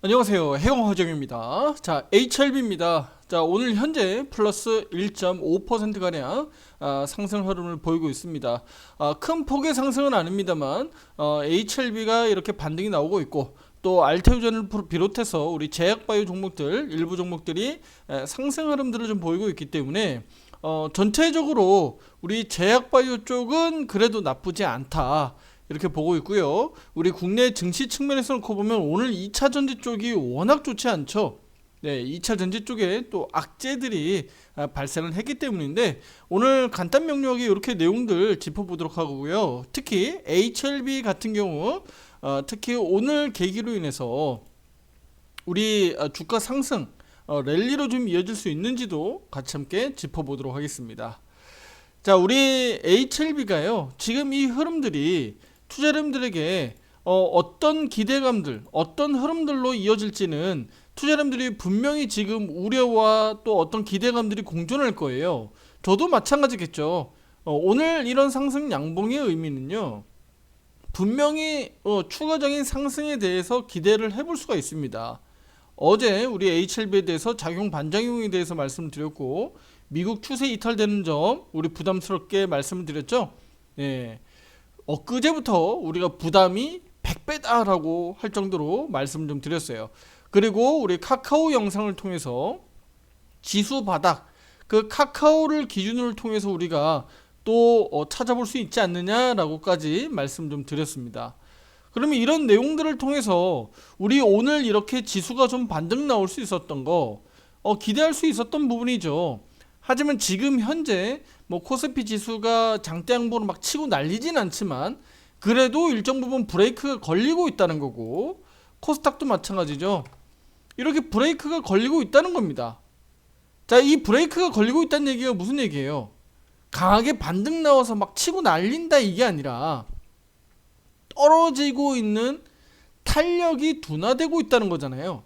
안녕하세요. 해공화정입니다. 자, HLB입니다. 자, 오늘 현재 플러스 1.5%가량 상승 흐름을 보이고 있습니다. 큰 폭의 상승은 아닙니다만 HLB가 이렇게 반등이 나오고 있고 또 알테오젠을 비롯해서 우리 제약바이오 종목들 일부 종목들이 상승 흐름들을 좀 보이고 있기 때문에 전체적으로 우리 제약바이오 쪽은 그래도 나쁘지 않다. 이렇게 보고 있고요. 우리 국내 증시 측면에서 놓고 보면 오늘 2차 전지 쪽이 워낙 좋지 않죠. 네, 2차 전지 쪽에 또 악재들이 발생을 했기 때문인데 오늘 간단 명료하게 이렇게 내용들 짚어보도록 하고요. 특히 HLB 같은 경우 특히 오늘 계기로 인해서 우리 주가 상승 랠리로 좀 이어질 수 있는지도 같이 함께 짚어보도록 하겠습니다. 자, 우리 HLB가요. 지금 이 흐름들이 투자자님들에게 어떤 기대감들, 어떤 흐름들로 이어질지는 투자자님들이 분명히 지금 우려와 또 어떤 기대감들이 공존할 거예요. 저도 마찬가지겠죠. 오늘 이런 상승 양봉의 의미는요. 분명히 추가적인 상승에 대해서 기대를 해볼 수가 있습니다. 어제 우리 HLB에 대해서 작용 반작용에 대해서 말씀을 드렸고 미국 추세 이탈되는 점 우리 부담스럽게 말씀을 드렸죠. 예. 엊그제부터 우리가 부담이 100배다라고 할 정도로 말씀 좀 드렸어요. 그리고 우리 카카오 영상을 통해서 지수 바닥 그 카카오를 기준으로 통해서 우리가 또 찾아볼 수 있지 않느냐라고까지 말씀 좀 드렸습니다. 그러면 이런 내용들을 통해서 우리 오늘 이렇게 지수가 좀 반등 나올 수 있었던 거 기대할 수 있었던 부분이죠. 하지만 지금 현재 뭐 코스피 지수가 장대 양봉으로 막 치고 날리진 않지만 그래도 일정 부분 브레이크가 걸리고 있다는 거고 코스닥도 마찬가지죠. 이렇게 브레이크가 걸리고 있다는 겁니다. 자, 이 브레이크가 걸리고 있다는 얘기가 무슨 얘기예요? 강하게 반등 나와서 막 치고 날린다 이게 아니라 떨어지고 있는 탄력이 둔화되고 있다는 거잖아요.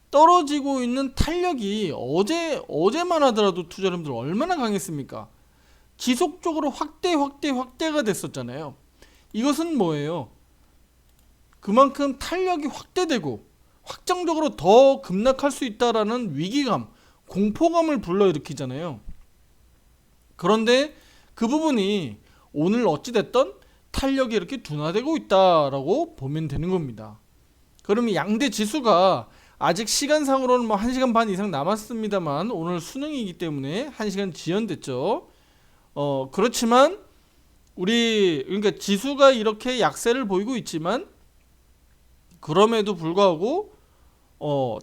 떨어지고 있는 탄력이 어제만 하더라도 투자자분들 얼마나 강했습니까? 지속적으로 확대가 됐었잖아요. 이것은 뭐예요? 그만큼 탄력이 확대되고 확정적으로 더 급락할 수 있다라는 위기감, 공포감을 불러일으키잖아요. 그런데 그 부분이 오늘 어찌됐던 탄력이 이렇게 둔화되고 있다라고 보면 되는 겁니다. 그러면 양대 지수가 아직 시간상으로는 뭐 1시간 반 이상 남았습니다만 오늘 수능이기 때문에 1시간 지연됐죠. 그렇지만 우리 그러니까 지수가 이렇게 약세를 보이고 있지만 그럼에도 불구하고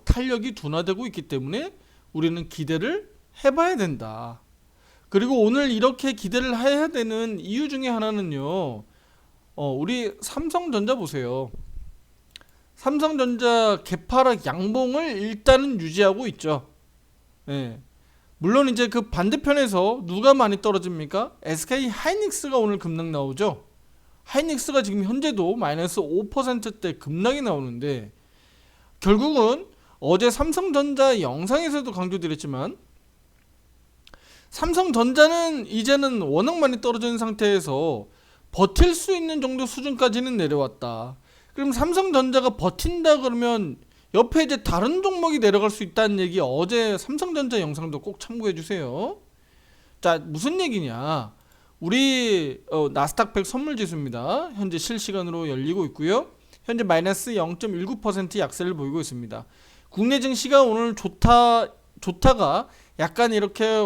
탄력이 둔화되고 있기 때문에 우리는 기대를 해봐야 된다. 그리고 오늘 이렇게 기대를 해야 되는 이유 중에 하나는요. 우리 삼성전자 보세요. 삼성전자 개파락 양봉을 일단은 유지하고 있죠. 예. 물론 이제 그 반대편에서 누가 많이 떨어집니까? SK 하이닉스가 오늘 급락 나오죠. 하이닉스가 지금 현재도 마이너스 5%대 급락이 나오는데 결국은 어제 삼성전자 영상에서도 강조드렸지만 삼성전자는 이제는 워낙 많이 떨어진 상태에서 버틸 수 있는 정도 수준까지는 내려왔다. 그럼 삼성전자가 버틴다 그러면 옆에 이제 다른 종목이 내려갈 수 있다는 얘기 어제 삼성전자 영상도 꼭 참고해 주세요. 자, 무슨 얘기냐? 우리 나스닥 100 선물 지수입니다. 현재 실시간으로 열리고 있고요. 현재 마이너스 0.19% 약세를 보이고 있습니다. 국내 증시가 오늘 좋다가 약간 이렇게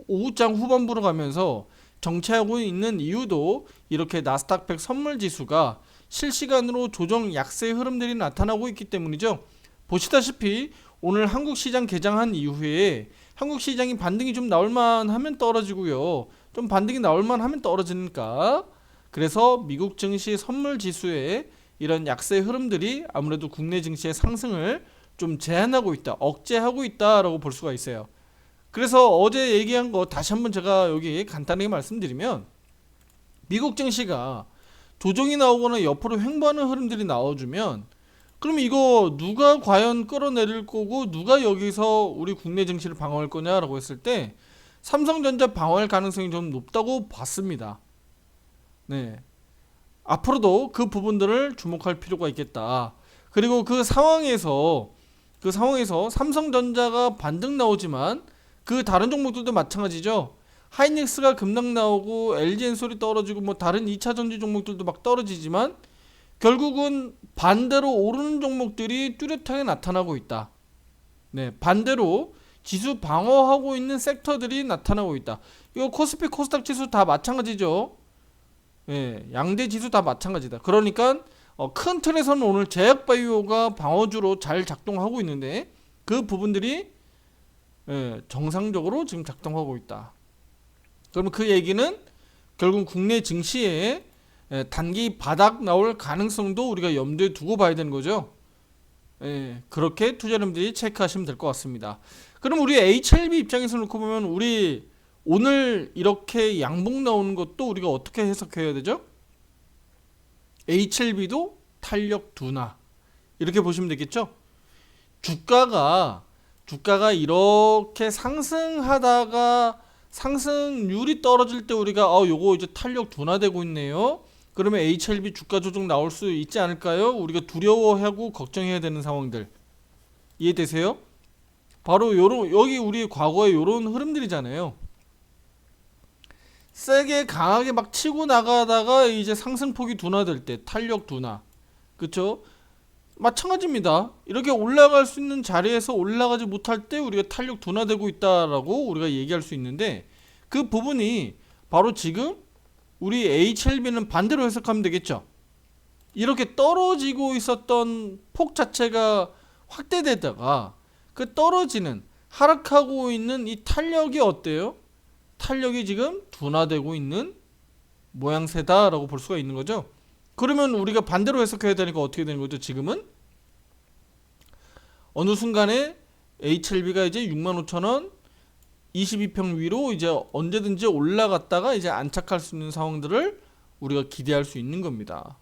오후장 후반부로 가면서 정체하고 있는 이유도 이렇게 나스닥 100 선물 지수가 실시간으로 조정 약세 흐름들이 나타나고 있기 때문이죠. 보시다시피 오늘 한국 시장 개장한 이후에 한국 시장이 반등이 좀 나올만 하면 떨어지고요. 좀 반등이 나올만 하면 떨어지니까 그래서 미국 증시 선물 지수의 이런 약세 흐름들이 아무래도 국내 증시의 상승을 좀 제한하고 있다, 억제하고 있다라고 볼 수가 있어요. 그래서 어제 얘기한 거 다시 한번 제가 여기 간단하게 말씀드리면 미국 증시가 조정이 나오거나 옆으로 횡보하는 흐름들이 나와주면 그럼 이거 누가 과연 끌어내릴 거고 누가 여기서 우리 국내 증시를 방어할 거냐라고 했을 때 삼성전자 방어할 가능성이 좀 높다고 봤습니다. 네. 앞으로도 그 부분들을 주목할 필요가 있겠다. 그리고 그 상황에서 그 상황에서 삼성전자가 반등 나오지만 그 다른 종목들도 마찬가지죠. 하이닉스가 급락 나오고 LG엔솔이 떨어지고 뭐 다른 2차 전지 종목들도 막 떨어지지만 결국은 반대로 오르는 종목들이 뚜렷하게 나타나고 있다. 네, 반대로 지수 방어하고 있는 섹터들이 나타나고 있다. 이거 코스피 코스닥 지수 다 마찬가지죠. 네, 양대 지수 다 마찬가지다. 그러니까 큰 틀에서는 오늘 제약바이오가 방어주로 잘 작동하고 있는데 그 부분들이 정상적으로 지금 작동하고 있다. 그러면 그 얘기는 결국 국내 증시에 단기 바닥 나올 가능성도 우리가 염두에 두고 봐야 되는 거죠. 그렇게 투자자님들이 체크하시면 될 것 같습니다. 그럼 우리 HLB 입장에서 놓고 보면 우리 오늘 이렇게 양봉 나오는 것도 우리가 어떻게 해석해야 되죠? HLB도 탄력 둔화 이렇게 보시면 되겠죠? 주가가 이렇게 상승하다가 상승률이 떨어질 때 우리가 요거 이제 탄력 둔화되고 있네요. 그러면 HLB 주가 조정 나올 수 있지 않을까요? 우리가 두려워하고 걱정해야 되는 상황들 이해되세요? 바로 요런 여기 우리 과거에 요런 흐름들이잖아요. 세게 강하게 막 치고 나가다가 이제 상승폭이 둔화될 때 탄력 둔화, 그쵸? 마찬가지입니다. 이렇게 올라갈 수 있는 자리에서 올라가지 못할 때 우리가 탄력 둔화되고 있다라고 우리가 얘기할 수 있는데 그 부분이 바로 지금 우리 HLB는 반대로 해석하면 되겠죠. 이렇게 떨어지고 있었던 폭 자체가 확대되다가 그 떨어지는 하락하고 있는 이 탄력이 어때요? 탄력이 지금 둔화되고 있는 모양새다라고 볼 수가 있는 거죠. 그러면 우리가 반대로 해석해야 되니까 어떻게 되는 거죠? 지금은 어느 순간에 HLB가 이제 65,000원 22평 위로 이제 언제든지 올라갔다가 이제 안착할 수 있는 상황들을 우리가 기대할 수 있는 겁니다.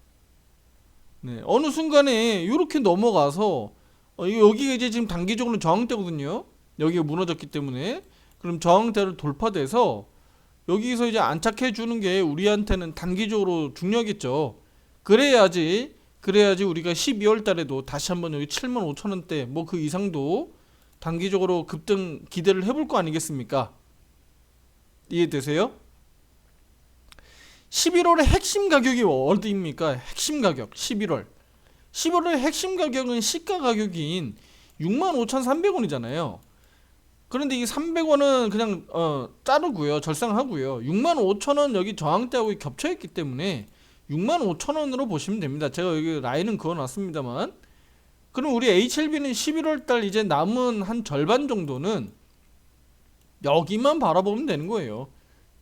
네, 어느 순간에 이렇게 넘어가서 여기가 이제 지금 단기적으로 저항대거든요. 여기가 무너졌기 때문에 그럼 저항대를 돌파돼서 여기서 이제 안착해 주는 게 우리한테는 단기적으로 중요하겠죠. 그래야지 우리가 12월 달에도 다시 한번 여기 75,000원대 뭐 그 이상도 단기적으로 급등 기대를 해볼 거 아니겠습니까? 이해되세요? 11월의 핵심 가격이 어디입니까? 핵심 가격 11월의 핵심 가격은 시가 가격인 65,300원이잖아요. 그런데 이 300원은 그냥 자르고요. 절상하고요. 65,000원 여기 저항대하고 겹쳐있기 때문에 65,000원으로 보시면 됩니다. 제가 여기 라인은 그어놨습니다만 그럼 우리 HLB는 11월달 이제 남은 한 절반 정도는 여기만 바라보면 되는 거예요.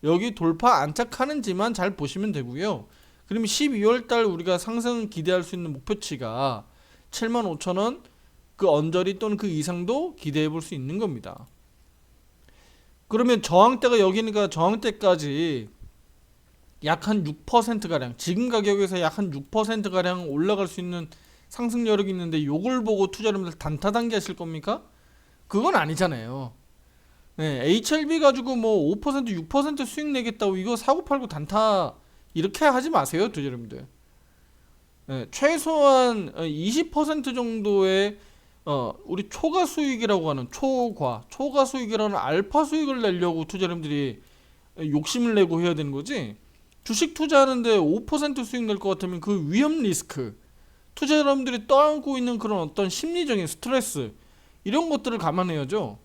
여기 돌파 안착하는지만 잘 보시면 되고요. 그러면 12월달 우리가 상승 기대할 수 있는 목표치가 75,000원 그 언저리 또는 그 이상도 기대해 볼 수 있는 겁니다. 그러면 저항대가 여기니까 저항대까지 약 한 6%가량 지금 가격에서 약 한 6%가량 올라갈 수 있는 상승 여력이 있는데 요걸 보고 투자자분들 단타단기 하실 겁니까? 그건 아니잖아요. 네, HLB 가지고 뭐 5% 6% 수익 내겠다고 이거 사고팔고 단타 이렇게 하지 마세요 투자자분들. 네, 최소한 20% 정도의 우리 초과 수익이라고 하는 초과 수익이라는 알파 수익을 내려고 투자자분들이 욕심을 내고 해야 되는 거지. 주식 투자하는데 5% 수익 낼 것 같으면 그 위험 리스크 투자 여러분들이 떠안고 있는 그런 어떤 심리적인 스트레스 이런 것들을 감안해야죠.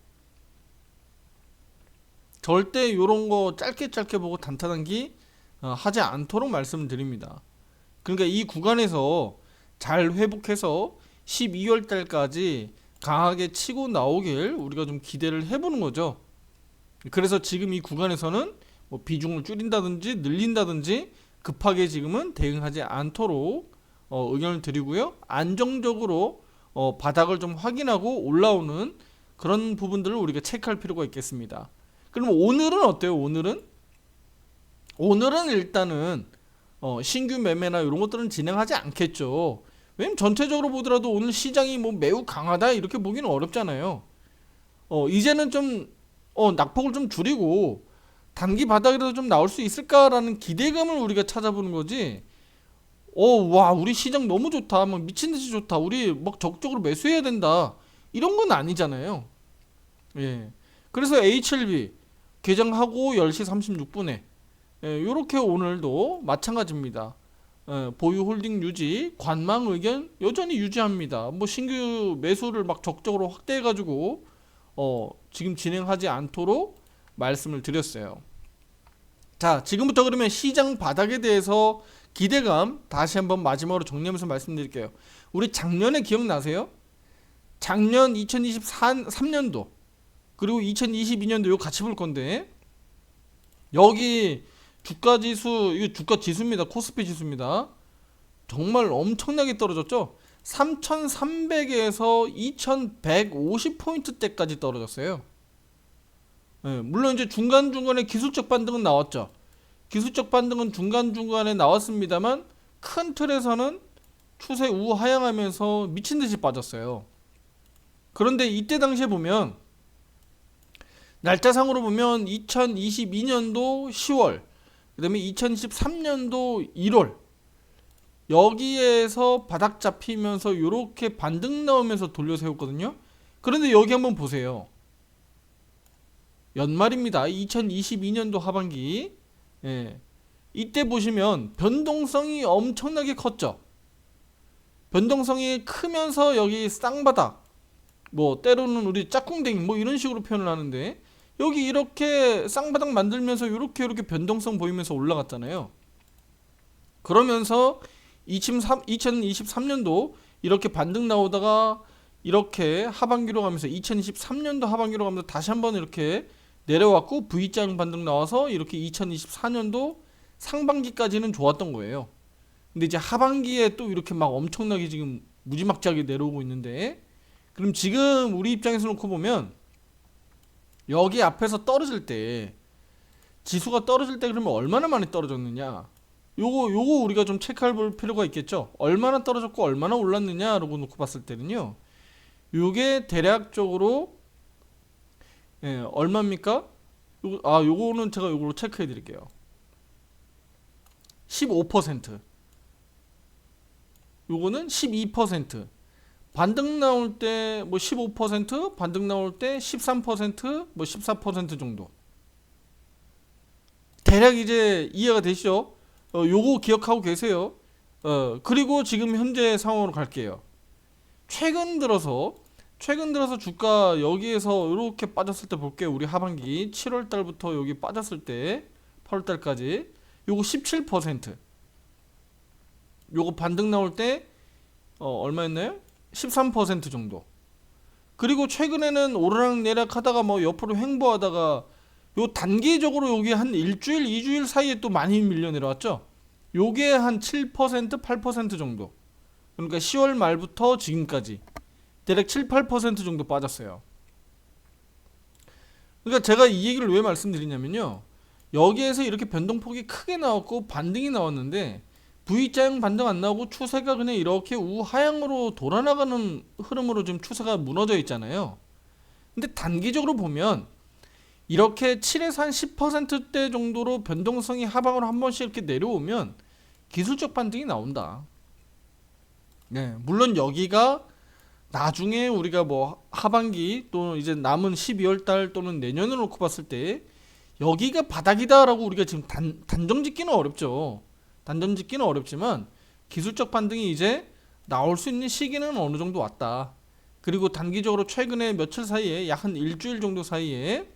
절대 이런 거 짧게 보고 단타단기 하지 않도록 말씀을 드립니다. 그러니까 이 구간에서 잘 회복해서 12월 달까지 강하게 치고 나오길 우리가 좀 기대를 해보는 거죠. 그래서 지금 이 구간에서는 뭐 비중을 줄인다든지 늘린다든지 급하게 지금은 대응하지 않도록 의견을 드리고요. 안정적으로 바닥을 좀 확인하고 올라오는 그런 부분들을 우리가 체크할 필요가 있겠습니다. 그럼 오늘은 어때요? 오늘은 일단은 신규 매매나 이런 것들은 진행하지 않겠죠. 왜냐면 전체적으로 보더라도 오늘 시장이 뭐 매우 강하다 이렇게 보기는 어렵잖아요. 이제는 좀 낙폭을 좀 줄이고 단기 바닥이라도 좀 나올 수 있을까라는 기대감을 우리가 찾아보는 거지. 와 우리 시장 너무 좋다, 막 미친듯이 좋다, 우리 막 적극적으로 매수해야 된다 이런 건 아니잖아요. 예. 그래서 HLB 개장하고 10시 36분에 이렇게 오늘도 마찬가지입니다. 보유 홀딩 유지, 관망 의견 여전히 유지합니다. 뭐 신규 매수를 막 적극적으로 확대해 가지고 지금 진행하지 않도록 말씀을 드렸어요. 자, 지금부터 그러면 시장 바닥에 대해서 기대감 다시 한번 마지막으로 정리하면서 말씀드릴게요. 우리 작년에 기억나세요? 작년 2023년도 그리고 2022년도 요 같이 볼 건데, 여기 주가 지수, 이거 주가 지수입니다. 코스피 지수입니다. 정말 엄청나게 떨어졌죠? 3,300에서 2,150포인트대까지 떨어졌어요. 물론 이제 중간중간에 기술적 반등은 나왔죠. 기술적 반등은 중간중간에 나왔습니다만 큰 틀에서는 추세 우하향하면서 미친듯이 빠졌어요. 그런데 이때 당시에 보면, 날짜상으로 보면 2022년도 10월, 그 다음에 2023년도 1월, 여기에서 바닥 잡히면서 이렇게 반등 나오면서 돌려 세웠거든요. 그런데 여기 한번 보세요. 연말입니다. 2022년도 하반기. 이때 보시면 변동성이 엄청나게 컸죠. 변동성이 크면서 여기 쌍바닥, 뭐 때로는 우리 짝꿍댕이 뭐 이런 식으로 표현을 하는데, 여기 이렇게 쌍바닥 만들면서 이렇게 변동성 보이면서 올라갔잖아요. 그러면서 2023년도 이렇게 반등 나오다가 이렇게 하반기로 가면서 2023년도 하반기로 가면서 다시 한번 이렇게 내려왔고 V자 반등 나와서 이렇게 2024년도 상반기까지는 좋았던 거예요. 근데 이제 하반기에 또 이렇게 막 엄청나게 지금 무지막지하게 내려오고 있는데, 그럼 지금 우리 입장에서 놓고 보면 여기 앞에서 떨어질 때, 지수가 떨어질 때 그러면 얼마나 많이 떨어졌느냐, 요거 우리가 좀 체크해 볼 필요가 있겠죠. 얼마나 떨어졌고 얼마나 올랐느냐라고 놓고 봤을 때는요, 요게 대략적으로 얼마입니까? 요거는 제가 요거로 체크해 드릴게요. 15%, 요거는 12%, 반등 나올 때 뭐 15%, 반등 나올 때 13%, 뭐 14% 정도. 대략 이제 이해가 되시죠? 요거 기억하고 계세요. 그리고 지금 현재 상황으로 갈게요. 최근 들어서 주가 여기에서 이렇게 빠졌을 때 볼게요. 우리 하반기 7월 달부터 여기 빠졌을 때 8월 달까지 요거 17%. 요거 반등 나올 때 얼마였나요? 13% 정도. 그리고 최근에는 오르락내락 하다가 뭐 옆으로 횡보하다가 요 단기적으로 여기 한 일주일, 2주일 사이에 또 많이 밀려 내려왔죠. 요게 한 7%, 8% 정도. 그러니까 10월 말부터 지금까지 대략 7, 8% 정도 빠졌어요. 그러니까 제가 이 얘기를 왜 말씀드리냐면요, 여기에서 이렇게 변동폭이 크게 나왔고 반등이 나왔는데 V자형 반등 안 나오고 추세가 그냥 이렇게 우하향으로 돌아나가는 흐름으로 지금 추세가 무너져 있잖아요. 근데 단기적으로 보면 이렇게 7에서 한 10%대 정도로 변동성이 하방으로 한 번씩 이렇게 내려오면 기술적 반등이 나온다. 물론 여기가 나중에 우리가 뭐 하반기 또 이제 남은 12월 달 또는 내년을 놓고 봤을 때 여기가 바닥이다라고 우리가 지금 단정 짓기는 어렵죠. 단정 짓기는 어렵지만 기술적 반등이 이제 나올 수 있는 시기는 어느 정도 왔다. 그리고 단기적으로 최근에 며칠 사이에 약 한 일주일 정도 사이에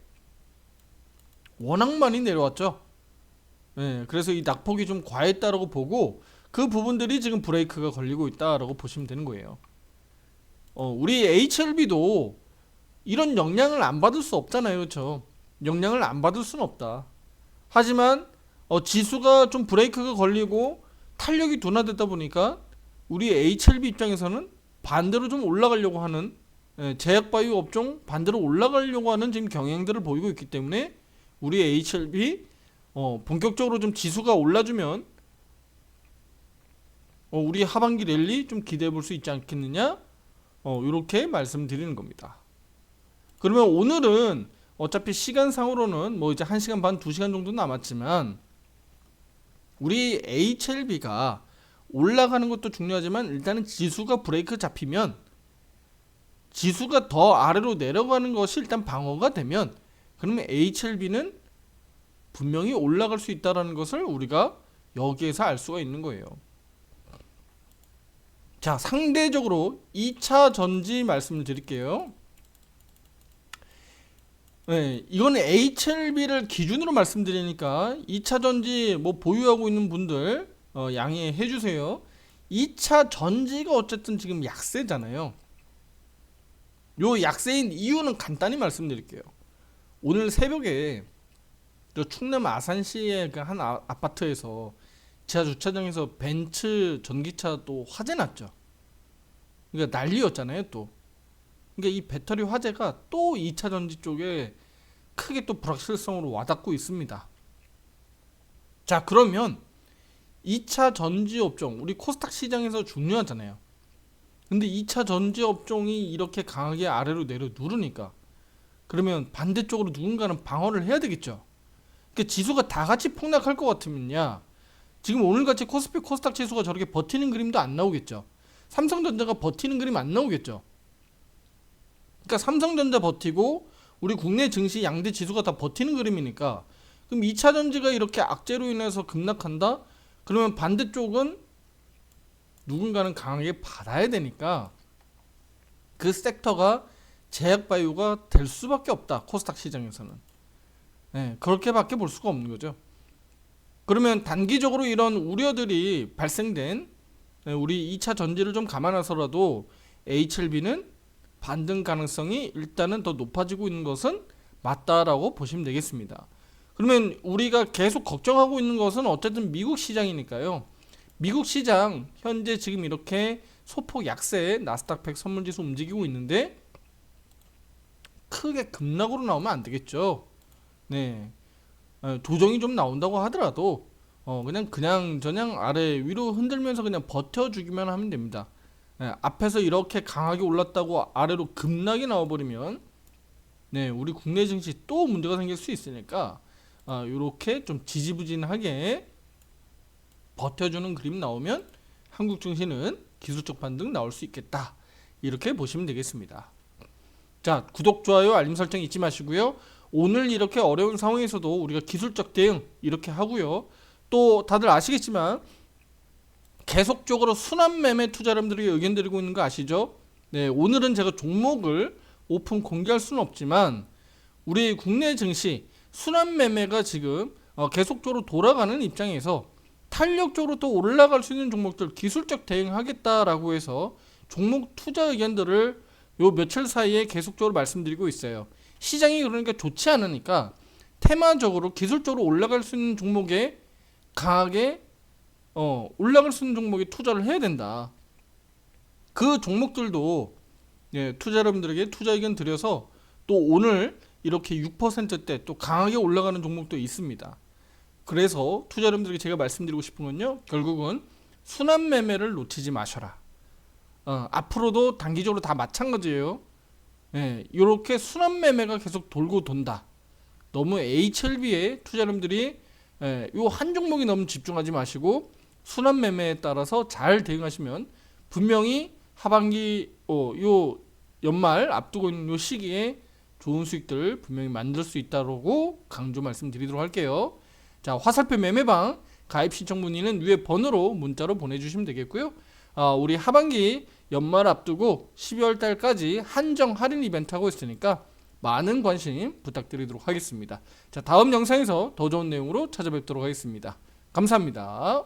워낙 많이 내려왔죠. 그래서 이 낙폭이 좀 과했다라고 보고 그 부분들이 지금 브레이크가 걸리고 있다라고 보시면 되는 거예요. 우리 HLB도 이런 영향을 안 받을 수 없잖아요. 그렇죠? 영향을 안 받을 수는 없다. 하지만 지수가 좀 브레이크가 걸리고 탄력이 둔화됐다 보니까 우리 HLB 입장에서는 반대로 좀 올라가려고 하는, 제약바이오 업종 반대로 올라가려고 하는 지금 경향들을 보이고 있기 때문에 우리 HLB 본격적으로 좀 지수가 올라주면 우리 하반기 랠리 좀 기대해 볼 수 있지 않겠느냐, 이렇게 말씀드리는 겁니다. 그러면 오늘은 어차피 시간상으로는 뭐 이제 1시간 반, 2시간 정도 남았지만 우리 HLB가 올라가는 것도 중요하지만 일단은 지수가 브레이크 잡히면 지수가 더 아래로 내려가는 것이 일단 방어가 되면 그러면 HLB는 분명히 올라갈 수 있다는 것을 우리가 여기에서 알 수가 있는 거예요. 자, 상대적으로 2차 전지 말씀을 드릴게요. 네, 이거는 HLB를 기준으로 말씀드리니까 2차 전지 뭐 보유하고 있는 분들 양해해 주세요. 2차 전지가 어쨌든 지금 약세잖아요. 요 약세인 이유는 간단히 말씀드릴게요. 오늘 새벽에 저 충남 아산시의 그 한 아파트에서 지하 주차장에서 벤츠 전기차 또 화재 났죠. 그러니까 난리였잖아요, 또. 그러니까 이 배터리 화재가 또 2차 전지 쪽에 크게 또 불확실성으로 와닿고 있습니다. 자, 그러면 2차 전지 업종, 우리 코스닥 시장에서 중요하잖아요. 근데 2차 전지 업종이 이렇게 강하게 아래로 내려 누르니까 그러면 반대쪽으로 누군가는 방어를 해야 되겠죠. 그러니까 지수가 다 같이 폭락할 것 같으면야 지금 오늘같이 코스피 코스닥 지수가 저렇게 버티는 그림도 안 나오겠죠. 삼성전자가 버티는 그림 안 나오겠죠. 그러니까 삼성전자 버티고 우리 국내 증시 양대 지수가 다 버티는 그림이니까 그럼 2차 전지가 이렇게 악재로 인해서 급락한다? 그러면 반대쪽은 누군가는 강하게 받아야 되니까 그 섹터가 제약바이오가 될 수밖에 없다. 코스닥 시장에서는. 네, 그렇게밖에 볼 수가 없는 거죠. 그러면 단기적으로 이런 우려들이 발생된 우리 2차 전지를 좀 감안해서라도 HLB는 반등 가능성이 일단은 더 높아지고 있는 것은 맞다라고 보시면 되겠습니다. 그러면 우리가 계속 걱정하고 있는 것은 어쨌든 미국 시장이니까요. 미국 시장 현재 지금 이렇게 소폭 약세 나스닥 100 선물지수 움직이고 있는데 크게 급락으로 나오면 안 되겠죠. 네, 조정이 좀 나온다고 하더라도 그냥 저냥 아래 위로 흔들면서 그냥 버텨주기만 하면 됩니다. 앞에서 이렇게 강하게 올랐다고 아래로 급락이 나와버리면 네, 우리 국내 증시 또 문제가 생길 수 있으니까 이렇게 좀 지지부진하게 버텨주는 그림 나오면 한국 증시는 기술적 반등 나올 수 있겠다. 이렇게 보시면 되겠습니다. 자, 구독, 좋아요, 알림 설정 잊지 마시고요. 오늘 이렇게 어려운 상황에서도 우리가 기술적 대응 이렇게 하고요. 또 다들 아시겠지만 계속적으로 순환매매 투자자분들이 의견 드리고 있는 거 아시죠? 네, 오늘은 제가 종목을 오픈 공개할 수는 없지만 우리 국내 증시 순환매매가 지금 계속적으로 돌아가는 입장에서 탄력적으로 또 올라갈 수 있는 종목들 기술적 대응하겠다라고 해서 종목 투자 의견들을 요 며칠 사이에 계속적으로 말씀드리고 있어요. 시장이 그러니까 좋지 않으니까 테마적으로 기술적으로 올라갈 수 있는 종목에 강하게 올라갈 수 있는 종목에 투자를 해야 된다. 그 종목들도 투자 여러분들에게 투자 의견 드려서 또 오늘 이렇게 6%대 또 강하게 올라가는 종목도 있습니다. 그래서 투자 여러분들에게 제가 말씀드리고 싶은 건요, 결국은 순환 매매를 놓치지 마셔라. 앞으로도 단기적으로 다 마찬가지예요. 이렇게 순환 매매가 계속 돌고 돈다. 너무 HLB에 투자 여러분들이 요 한 종목이 너무 집중하지 마시고 순환 매매에 따라서 잘 대응하시면 분명히 하반기 요 연말 앞두고 있는 요 시기에 좋은 수익들 분명히 만들 수 있다고 강조 말씀드리도록 할게요. 자, 화살표 매매방 가입 신청 문의는 위에 번호로 문자로 보내주시면 되겠고요. 우리 하반기 연말 앞두고 12월 달까지 한정 할인 이벤트 하고 있으니까 많은 관심 부탁드리도록 하겠습니다. 자, 다음 영상에서 더 좋은 내용으로 찾아뵙도록 하겠습니다. 감사합니다.